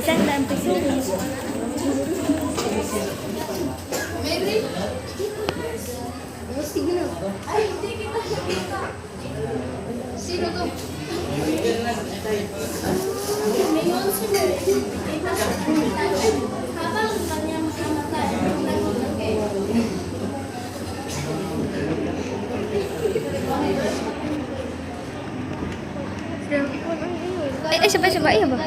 Isang daan piso. Sige na. Ay, hindi kita. Sino to? Mayon si Mary. Habang kanya makamatay, nagulog kayo. Ay, sabay-sabay ba?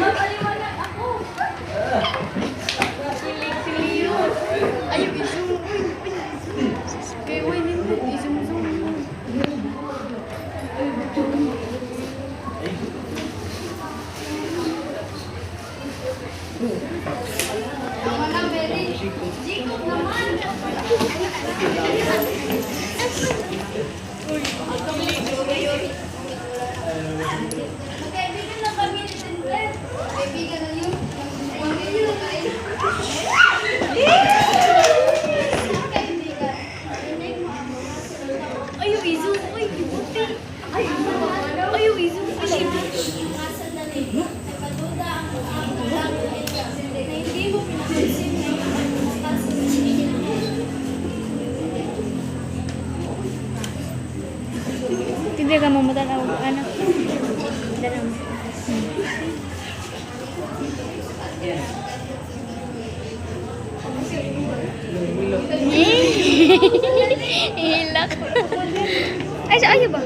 Mapaliwanag ako. Ayaw i-zoom. Kaya winin mo, i-zoom. Tama na, Mary. Jiko naman. Magkaibigan lang kami ni Tender. Kaibigan na yun. Kaibigan. Ayaw i-zoom. Ay, ibuti. Ayaw i-zoom. Sandali. Nagpaduda ang langit na hindi mo pinapansin na Hindi ka mamadala o anak. Dalam. Hilak. Ay, sa ayo ba?